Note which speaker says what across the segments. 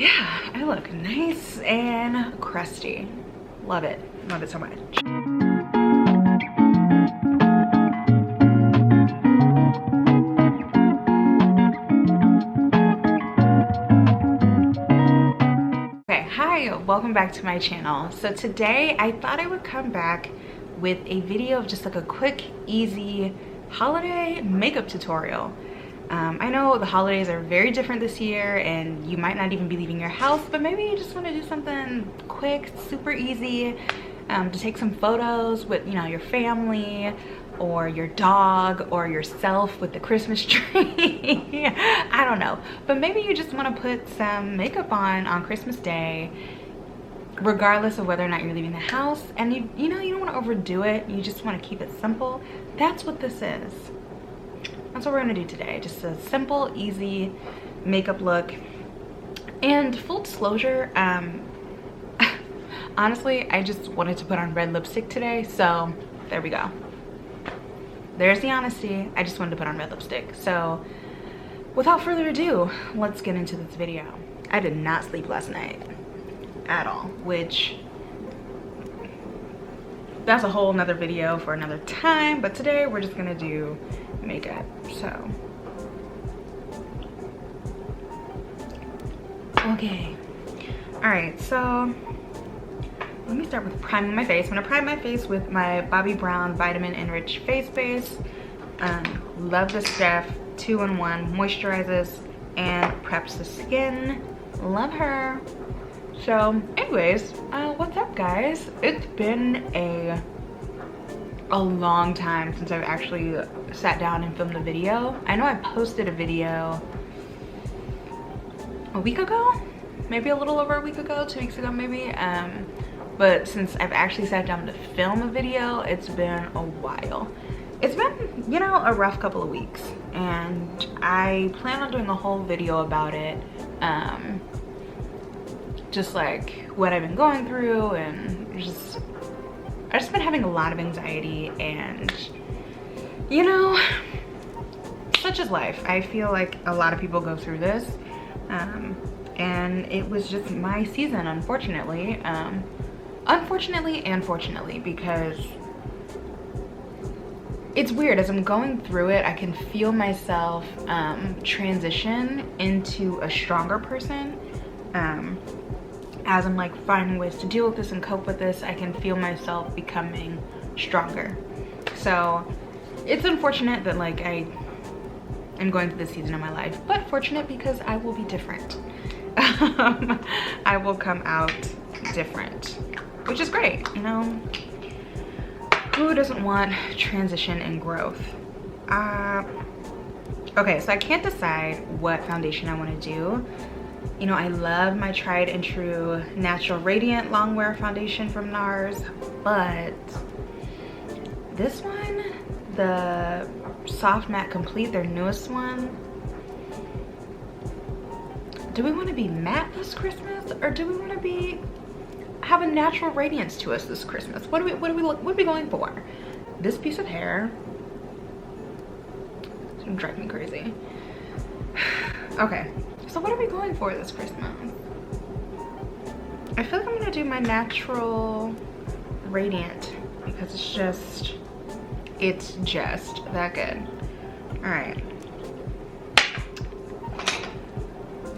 Speaker 1: Yeah, I look nice and crusty. Love it so much. Okay, hi, welcome back to my channel. So today I thought I would come back with a video of just like a quick, easy holiday makeup tutorial. I know the holidays are very different this year and you might not even be leaving your house, but maybe you just want to do something quick, super easy, to take some photos with, you know, your family or your dog or yourself with the Christmas tree. I don't know, but maybe you just want to put some makeup on Christmas Day, regardless of whether or not you're leaving the house, and you know, you don't want to overdo it, you just want to keep it simple. That's what this is. That's what we're gonna do today. Just a simple, easy makeup look. And full disclosure, honestly, I just wanted to put on red lipstick today, so there we go. There's the honesty. I just wanted to put on red lipstick. So without further ado, let's get into this video. I did not sleep last night at all, which that's a whole nother video for another time, but today we're just gonna do makeup. So okay, all right, so let me start with priming my face. I'm gonna prime my face with my Bobbi Brown Vitamin Enriched face base. Love this stuff. 2-in-1, moisturizes and preps the skin. Love her. So anyways, what's up guys? It's been a long time since I've actually sat down and filmed a video. I know I posted a video a week ago, maybe a little over a week ago, 2 weeks ago maybe, but since I've actually sat down to film a video, it's been a while. It's been, you know, a rough couple of weeks, and I plan on doing a whole video about it, just like what I've been going through, and I've just been having a lot of anxiety, and you know, such is life. I feel like a lot of people go through this, and it was just my season, unfortunately. Unfortunately and fortunately, because it's weird. As I'm going through it, I can feel myself transition into a stronger person. As I'm like finding ways to deal with this and cope with this, I can feel myself becoming stronger. So it's unfortunate that like I am going through this season of my life, but fortunate because I will be different. I will come out different, which is great, you know. Who doesn't want transition and growth? Okay, so I can't decide what foundation I want to do. You know, I love my tried and true Natural Radiant Longwear foundation from NARS, but this one, the Soft Matte Complete, their newest one, do we want to be matte this Christmas, or do we want to have a natural radiance to us this Christmas? What are we going for? This piece of hair is gonna drive me crazy. Okay. So what are we going for this Christmas? I feel like I'm gonna do my Natural Radiant because it's just that good. All right.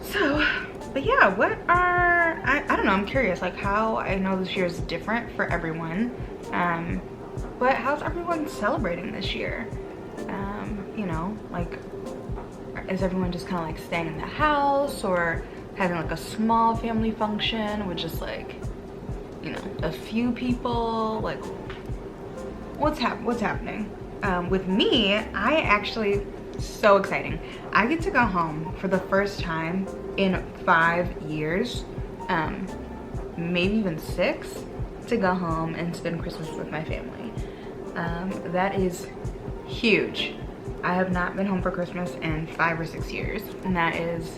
Speaker 1: So, but yeah, I don't know, I'm curious, like how, I know this year is different for everyone, but how's everyone celebrating this year? You know, like, is everyone just kind of like staying in the house, or having like a small family function with just like, you know, a few people? Like, what's happening? With me, I actually, so exciting. I get to go home for the first time in 5 years, maybe even 6, to go home and spend Christmas with my family. That is huge. I have not been home for Christmas in 5 or 6 years, and that is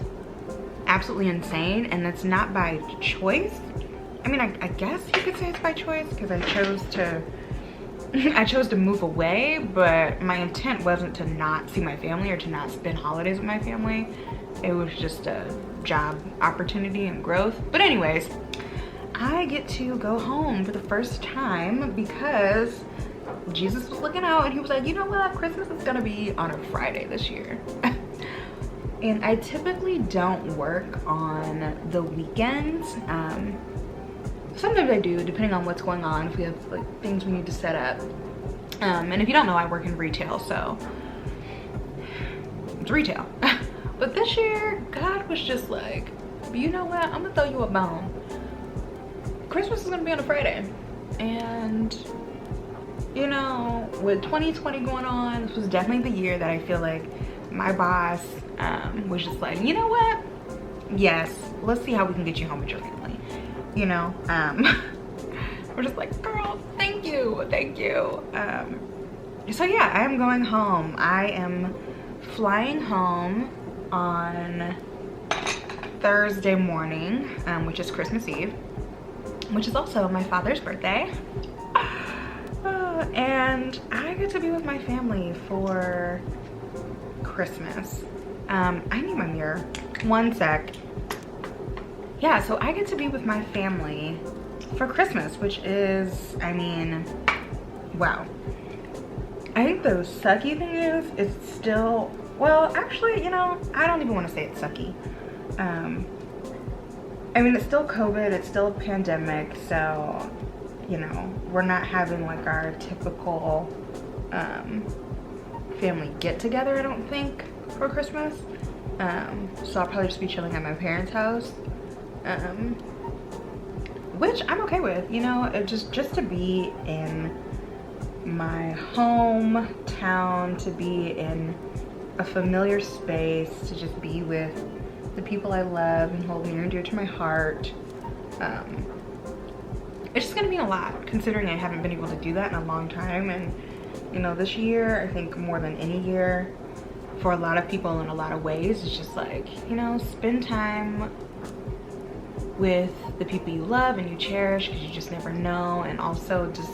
Speaker 1: absolutely insane, and that's not by choice. I mean, I guess you could say it's by choice, because I chose to move away, but my intent wasn't to not see my family or to not spend holidays with my family. It was just a job opportunity and growth. But anyways, I get to go home for the first time because Jesus was looking out and he was like, you know what, Christmas is gonna be on a Friday this year. And I typically don't work on the weekends. Sometimes I do, depending on what's going on, if we have like things we need to set up. And if you don't know, I work in retail, so it's retail. But this year, God was just like, you know what, I'm gonna throw you a bone. Christmas is gonna be on a Friday. And you know, with 2020 going on, this was definitely the year that I feel like my boss was just like, you know what, yes, let's see how we can get you home with your family, you know. We're just like, girl, thank you. So yeah, I am going home. I am flying home on Thursday morning, which is Christmas Eve, which is also my father's birthday. And I get to be with my family for Christmas. I need my mirror. One sec. Yeah, so I get to be with my family for Christmas, which is, I mean, wow. I think the sucky thing is, it's still, well, actually, you know, I don't even want to say it's sucky. I mean, it's still COVID, it's still a pandemic, so, you know, we're not having like our typical family get together, I don't think, for Christmas. So I'll probably just be chilling at my parents' house, which I'm okay with, you know. It just to be in my hometown, to be in a familiar space, to just be with the people I love and hold near and dear to my heart. It's just gonna be a lot, considering I haven't been able to do that in a long time. And you know, this year, I think more than any year, for a lot of people in a lot of ways, it's just like, you know, spend time with the people you love and you cherish, because you just never know. And also just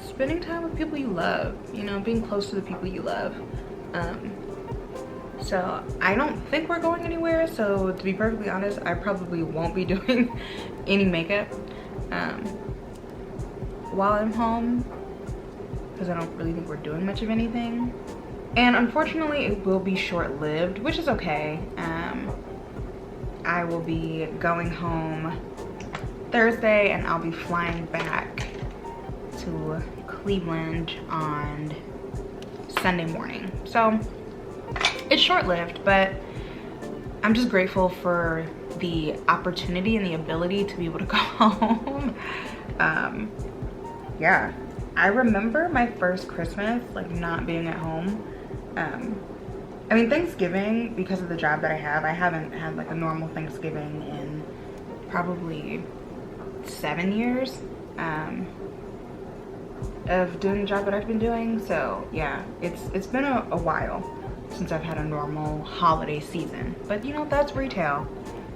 Speaker 1: spending time with people you love, you know, being close to the people you love. So I don't think we're going anywhere, so to be perfectly honest, I probably won't be doing any makeup while I'm home, because I don't really think we're doing much of anything. And unfortunately, it will be short-lived, which is okay. I will be going home Thursday, and I'll be flying back to Cleveland on Sunday morning. So it's short-lived, but I'm just grateful for the opportunity and the ability to be able to go home. Yeah, I remember my first Christmas like not being at home. I mean, Thanksgiving, because of the job that I haven't had like a normal Thanksgiving in probably 7 years of doing the job that I've been doing. So yeah, it's been a while since I've had a normal holiday season. But you know, that's retail.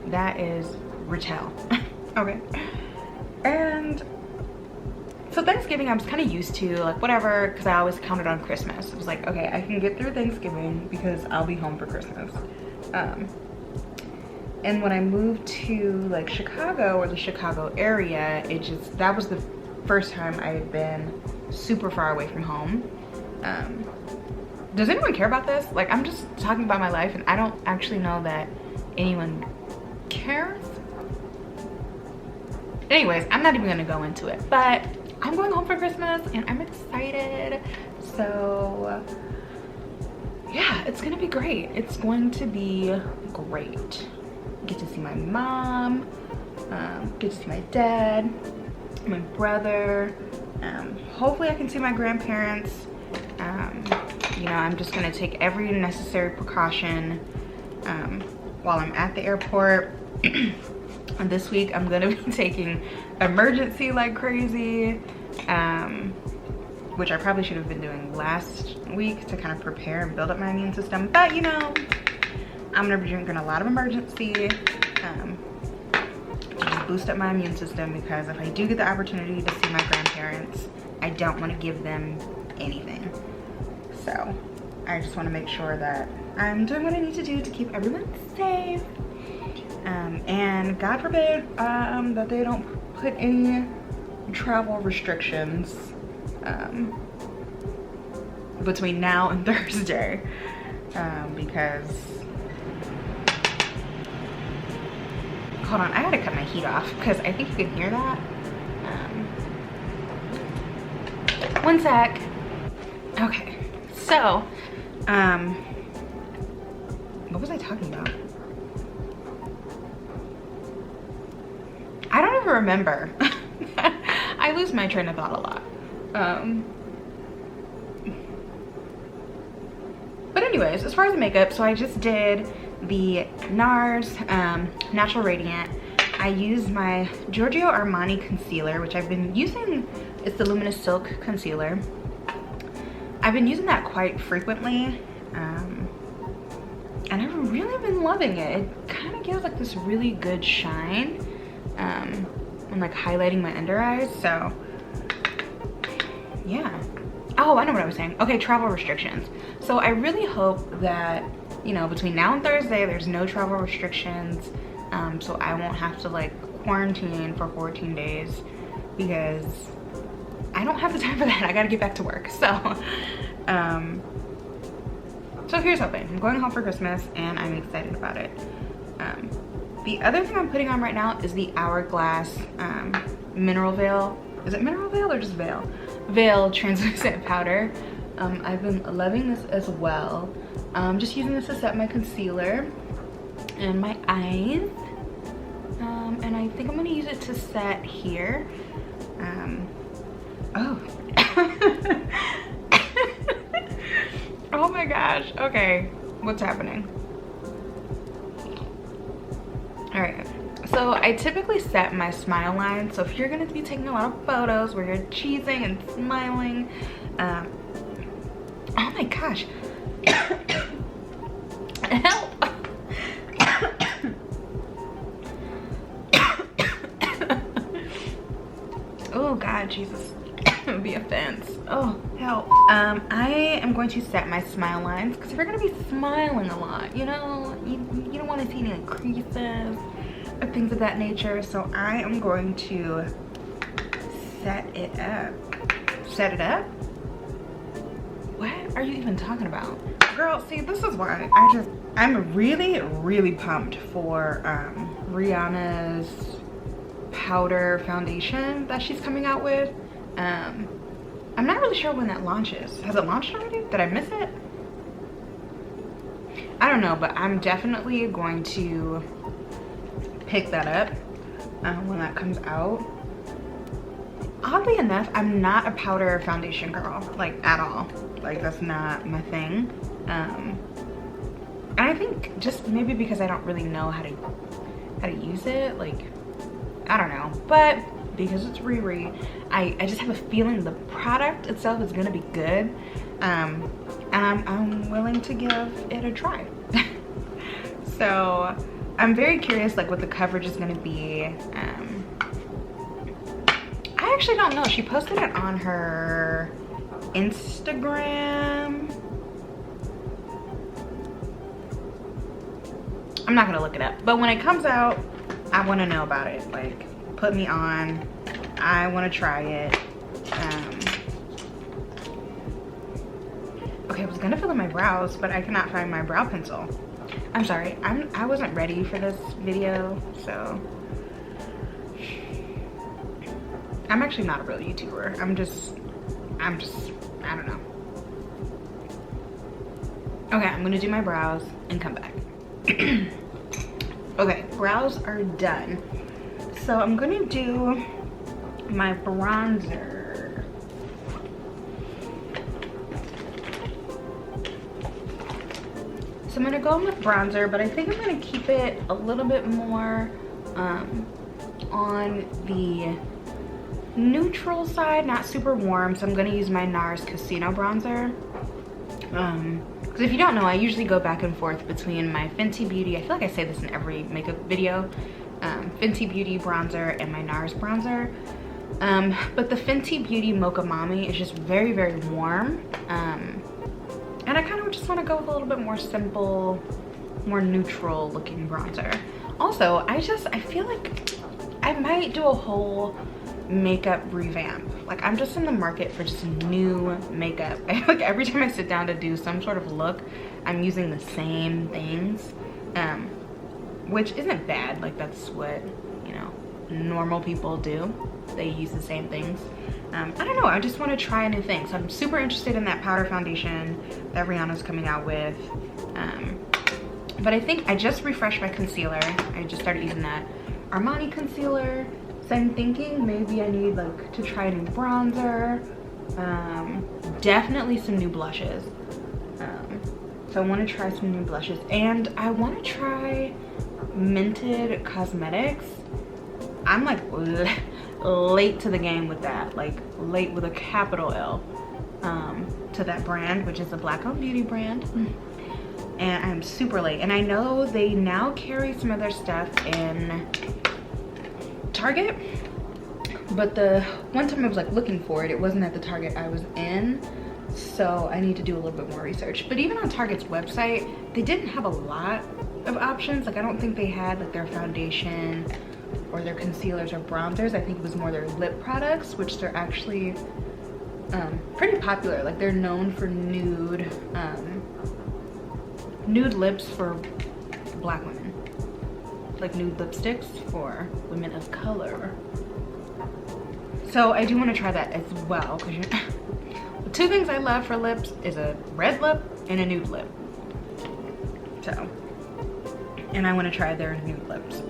Speaker 1: That is retail. Okay. And so Thanksgiving, I was kind of used to, like, whatever, because I always counted on Christmas. It was like, okay, I can get through Thanksgiving because I'll be home for Christmas. And when I moved to like Chicago or the Chicago area, that was the first time I had been super far away from home. Does anyone care about this? Like, I'm just talking about my life, and I don't actually know that anyone cares. Anyways, I'm not even gonna go into it, but I'm going home for Christmas and I'm excited. So yeah, it's gonna be great. It's going to be great. Get to see my mom, get to see my dad, my brother. Hopefully I can see my grandparents. You know, I'm just gonna take every necessary precaution while I'm at the airport. And this week I'm gonna be taking emergency like crazy, which I probably should have been doing last week to kind of prepare and build up my immune system. But you know, I'm gonna be drinking a lot of emergency to just boost up my immune system, because if I do get the opportunity to see my grandparents, I don't want to give them anything. So I just want to make sure that I'm doing what I need to do to keep everyone safe. And God forbid that they don't put any travel restrictions between now and Thursday, because hold on, I gotta cut my heat off because I think you can hear that. One sec. Okay, so what was I talking about? I don't even remember. I lose my train of thought a lot. But anyways, as far as the makeup, so I just did the NARS Natural Radiant. I used my Giorgio Armani concealer, which I've been using. It's the Luminous Silk Concealer. I've been using that quite frequently, and I've really been loving it. It kind of gives like this really good shine, and like highlighting my under eyes, so yeah. Oh, I know what I was saying. Okay, travel restrictions. So I really hope that, you know, between now and Thursday, there's no travel restrictions, so I won't have to like quarantine for 14 days, because I don't have the time for that. I gotta get back to work. So, so here's hoping. I'm going home for Christmas and I'm excited about it. The other thing I'm putting on right now is the Hourglass Mineral Veil. Is it Mineral Veil or just Veil? Veil Translucent Powder. I've been loving this as well. Just using this to set my concealer and my eyes. And I think I'm gonna use it to set here. Oh. Oh my gosh, okay, what's happening? All right, so I typically set my smile line. So if you're gonna be taking a lot of photos where you're cheesing and smiling, oh my gosh, help. Oh God, Jesus, it would be offense. Oh, help. I am going to set my smile lines, because if you're gonna be smiling a lot, you know, you don't want to see any like creases or things of that nature. So I am going to set it up. Set it up? What are you even talking about? Girl, see, this is why I'm really pumped for Rihanna's powder foundation that she's coming out with. I'm not really sure when that launches. Has it launched already? Did I miss it? I don't know, but I'm definitely going to pick that up when that comes out. Oddly enough, I'm not a powder foundation girl, like at all. Like that's not my thing. And I think just maybe because I don't really know how to use it, like I don't know, but because it's Riri, I just have a feeling the product itself is gonna be good, and I'm willing to give it a try. So I'm very curious like what the coverage is gonna be. I actually don't know. She posted it on her Instagram. I'm not gonna look it up, but when it comes out, I want to know about it. Like, put me on. I want to try it. Okay, I was gonna fill in my brows, but I cannot find my brow pencil. I'm sorry. I wasn't ready for this video, so I'm actually not a real YouTuber. I'm just I don't know. Okay, I'm gonna do my brows and come back. Okay, brows are done. So I'm gonna do my bronzer. So I'm gonna go in with bronzer, but I think I'm gonna keep it a little bit more on the neutral side, not super warm. So I'm gonna use my NARS Casino bronzer. Because if you don't know, I usually go back and forth between my Fenty Beauty, I feel like I say this in every makeup video, Fenty Beauty bronzer and my NARS bronzer. But the Fenty Beauty Mocha Mami is just very, very warm. And I kind of just want to go with a little bit more simple, more neutral looking bronzer. Also, I feel like I might do a whole makeup revamp. Like, I'm just in the market for just new makeup. I feel like every time I sit down to do some sort of look, I'm using the same things, which isn't bad. Like, that's what, you know, normal people do. They use the same things. I don't know, I just want to try a new thing. So I'm super interested in that powder foundation that Rihanna's coming out with. But I think I just refreshed my concealer. I just started using that Armani concealer. So I'm thinking maybe I need like to try a new bronzer. Definitely some new blushes. So I want to try some new blushes. And I want to try Mented Cosmetics. I'm like late to the game with that. Like late with a capital L to that brand, which is a Black-owned beauty brand. And I'm super late. And I know they now carry some of their stuff in Target, but the one time I was like looking for it, it wasn't at the Target I was in, so I need to do a little bit more research. But even on Target's website, they didn't have a lot of options. Like, I don't think they had like their foundation or their concealers or bronzers. I think it was more their lip products, which they're actually pretty popular. Like, they're known for nude lips for Black women, like nude lipsticks for women of color. So I do want to try that as well, because the two things I love for lips is a red lip and a nude lip. So, and I want to try their nude lips.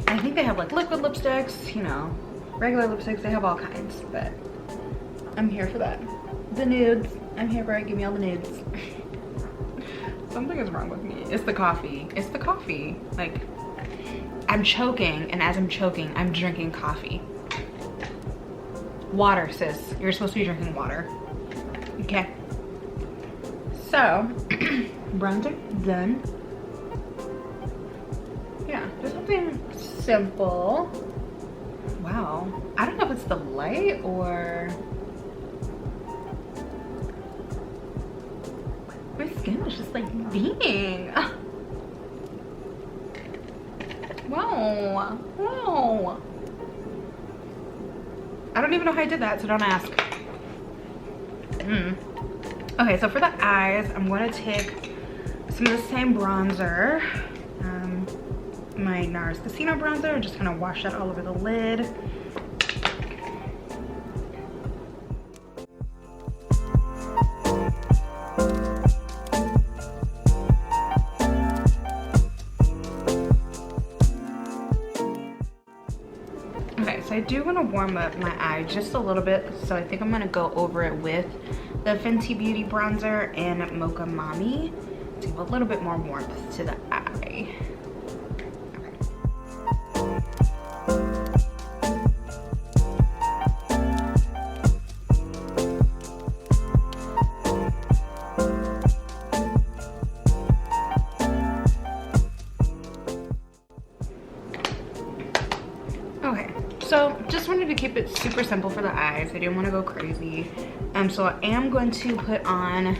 Speaker 1: I think they have like liquid lipsticks, you know, regular lipsticks, they have all kinds, but I'm here for that. The nudes, I'm here for it, give me all the nudes. Something is wrong with me. It's the coffee. It's the coffee. Like, I'm choking, and as I'm choking, I'm drinking coffee. Water, sis. You're supposed to be drinking water. Okay. So, bronzer done. Yeah, just something simple. Wow. I don't know if it's the light or... my skin is just like beaming. Whoa, whoa. I don't even know how I did that, so don't ask. Okay, so for the eyes, I'm gonna take some of the same bronzer, my NARS Casino bronzer, and just kind of wash that all over the lid. I do want to warm up my eye just a little bit, so I think I'm going to go over it with the Fenty Beauty bronzer and Mocha Mami to give a little bit more warmth to the eye. So just wanted to keep it super simple for the eyes. I didn't want to go crazy. So I am going to put on,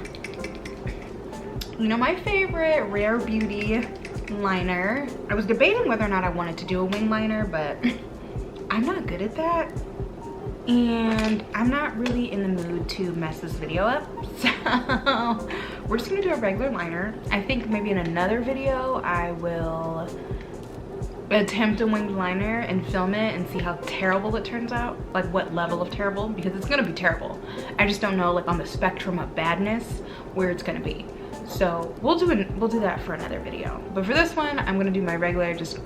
Speaker 1: you know, my favorite Rare Beauty liner. I was debating whether or not I wanted to do a wing liner, but I'm not good at that. And I'm not really in the mood to mess this video up. So we're just gonna do a regular liner. I think maybe in another video I will attempt a winged liner and film it and see how terrible it turns out, like what level of terrible, because it's gonna be terrible. I just don't know, like on the spectrum of badness, where it's gonna be. So we'll do that for another video. But for this one, I'm gonna do my regular just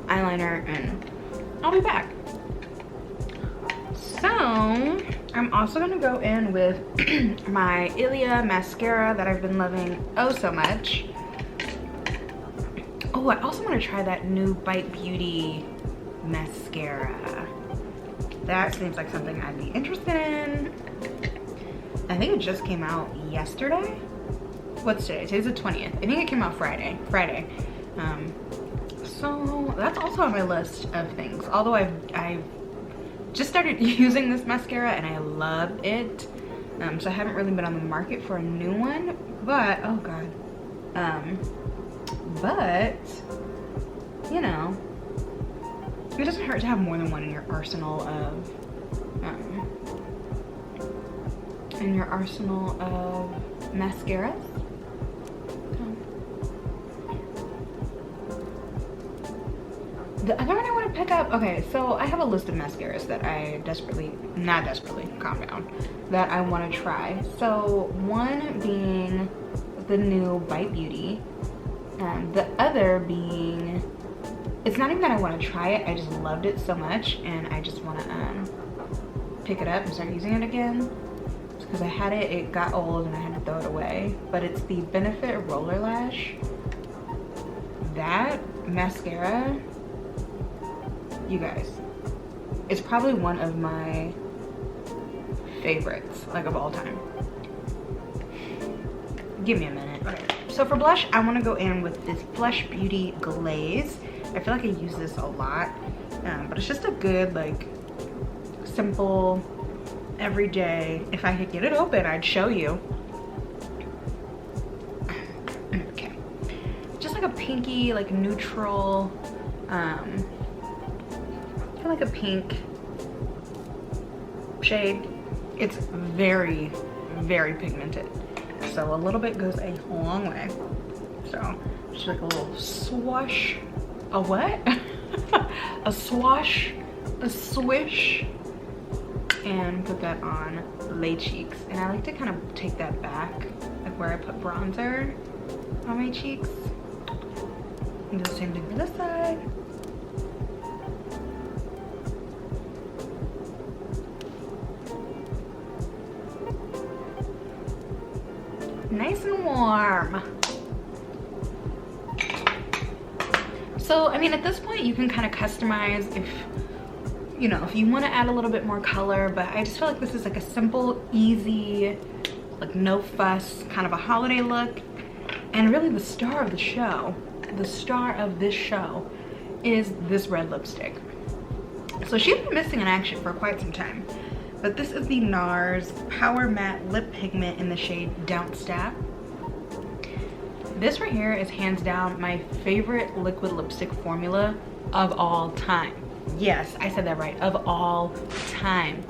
Speaker 1: eyeliner and I'll be back. So I'm also gonna go in with my Ilia mascara that I've been loving oh so much. Oh, I also want to try that new Bite Beauty mascara. That seems like something I'd be interested in. I think it just came out yesterday. What's today? Today's the 20th. I think it came out Friday. So that's also on my list of things. Although I've just started using this mascara and I love it. So I haven't really been on the market for a new one, but oh god, but you know, it doesn't hurt to have more than one in your arsenal of mascaras. The other one I want to pick up, okay, so I have a list of mascaras that I not desperately, calm down, that I want to try. So one being the new Bite Beauty, the other being, it's not even that I want to try it, I just loved it so much and I just want to pick it up and start using it again. Because I had it, it got old and I had to throw it away. But it's the Benefit Roller Lash. That mascara, you guys, it's probably one of my favorites, like, of all time. Give me a minute. Okay. So for blush, I want to go in with this Flush Beauty Glaze. I feel like I use this a lot, but it's just a good, like, simple, everyday. If I could get it open, I'd show you. Okay. Just like a pinky, like, neutral, I feel like a pink shade. It's very, very pigmented. So a little bit goes a long way. So just like a little swash. A what? A swash, a swish, and put that on lay cheeks. And I like to kind of take that back, like where I put bronzer on my cheeks. And do the same thing for this side. Nice and warm. So, I mean, at this point, you can kind of customize if, you know, if you want to add a little bit more color, but I just feel like this is like a simple, easy, like no fuss, kind of a holiday look. And really the star of the show, the star of this show is this red lipstick. So she's been missing in action for quite some time. But this is the NARS Power Matte Lip Pigment in the shade Don't Stop. This right here is hands down my favorite liquid lipstick formula of all time. Yes, I said that right, of all time.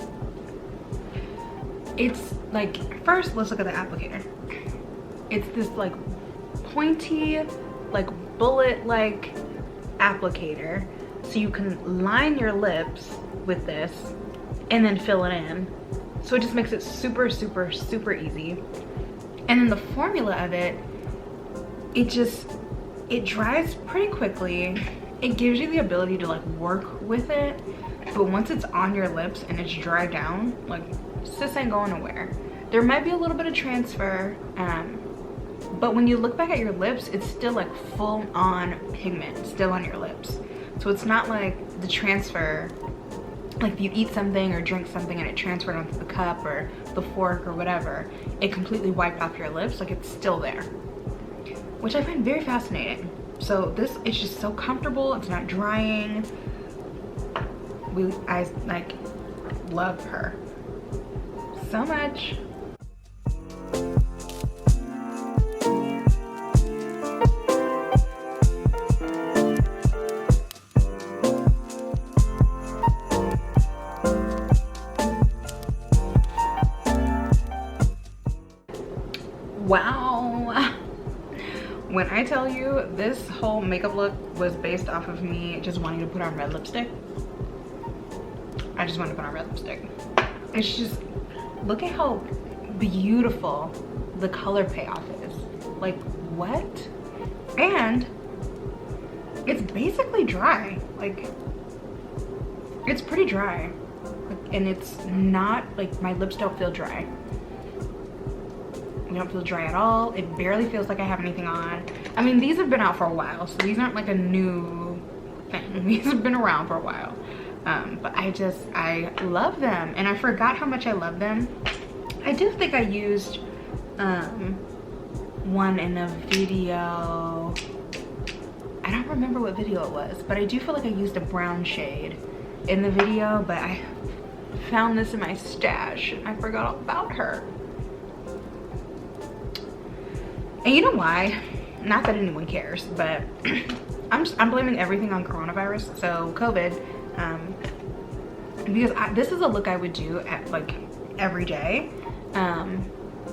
Speaker 1: It's like, first let's look at the applicator. It's this like pointy, like bullet-like applicator. So you can line your lips with this and then fill it in. So it just makes it super, super, super easy. And then the formula of it, it dries pretty quickly. It gives you the ability to like work with it, but once it's on your lips and it's dried down, like sis ain't going nowhere. There might be a little bit of transfer, but when you look back at your lips, it's still like full on pigment still on your lips. So it's not like the transfer, like if you eat something or drink something and it transferred onto the cup or the fork or whatever, it completely wiped off your lips, like it's still there, which I find very fascinating. So this is just so comfortable, it's not drying. I like love her so much. Wow. When I tell you this whole makeup look was based off of me just wanting to put on red lipstick. I just want to put on red lipstick. It's just, look at how beautiful the color payoff is. Like, what? And it's basically dry. Like, it's pretty dry. Like, and it's not, like, my lips don't feel dry. They don't feel dry at all. It barely feels like I have anything on. I mean, these have been out for a while, so these aren't like a new thing. These have been around for a while. But I love them, and I forgot how much I love them. I do think I used one in a video. I don't remember what video it was, but I do feel like I used a brown shade in the video, but found this in my stash and I forgot all about her. And you know why? Not that anyone cares, but I'm blaming everything on coronavirus, so COVID, because this is a look I would do at like every day.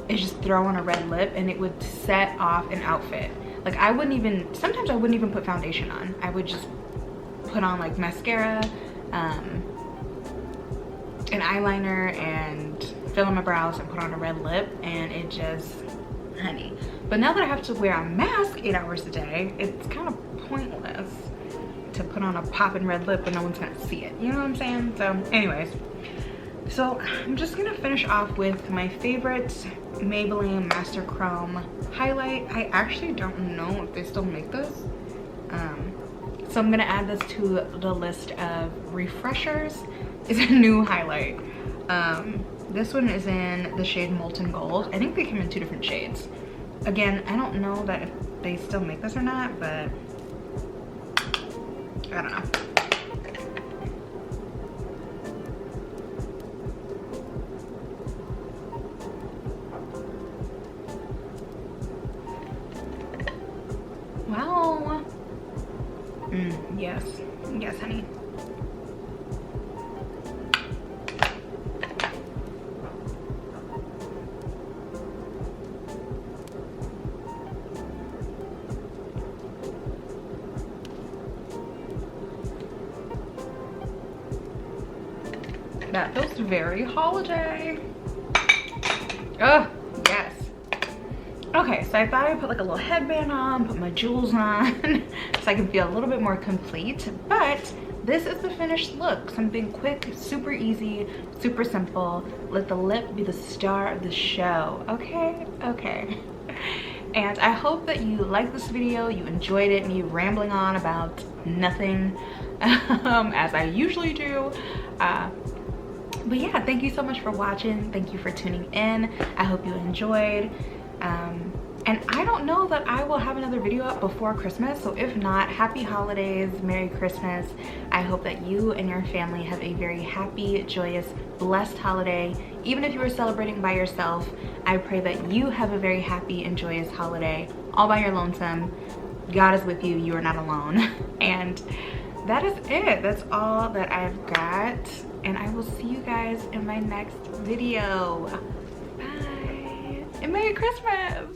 Speaker 1: Is just throw on a red lip and it would set off an outfit. Like I wouldn't even, sometimes I wouldn't even put foundation on. I would just put on like mascara, an eyeliner, and fill in my brows and put on a red lip, and it just, honey. But now that I have to wear a mask 8 hours a day, it's kind of pointless to put on a poppin' red lip and no one's gonna see it. You know what I'm saying? So anyways, so I'm just gonna finish off with my favorite Maybelline Master Chrome highlight. I actually don't know if they still make this. So I'm gonna add this to the list of refreshers. It's a new highlight. This one is in the shade Molten Gold. I think they come in 2 different shades. Again, I don't know that if they still make this or not, but I don't know. Wow. Yes. Yes, honey. That feels very holiday. Oh, yes. Okay, so I thought I'd put like a little headband on, put my jewels on, so I can feel a little bit more complete. But this is the finished look. Something quick, super easy, super simple. Let the lip be the star of the show. Okay, okay. And I hope that you liked this video, you enjoyed it, me rambling on about nothing, as I usually do. But yeah, thank you so much for watching. Thank you for tuning in. I hope you enjoyed. And I don't know that I will have another video up before Christmas, so if not, happy holidays, Merry Christmas. I hope that you and your family have a very happy, joyous, blessed holiday. Even if you are celebrating by yourself, I pray that you have a very happy and joyous holiday all by your lonesome. God is with you, you are not alone. And that is it. That's all that I've got, and I will see you guys in my next video. Bye and Merry Christmas.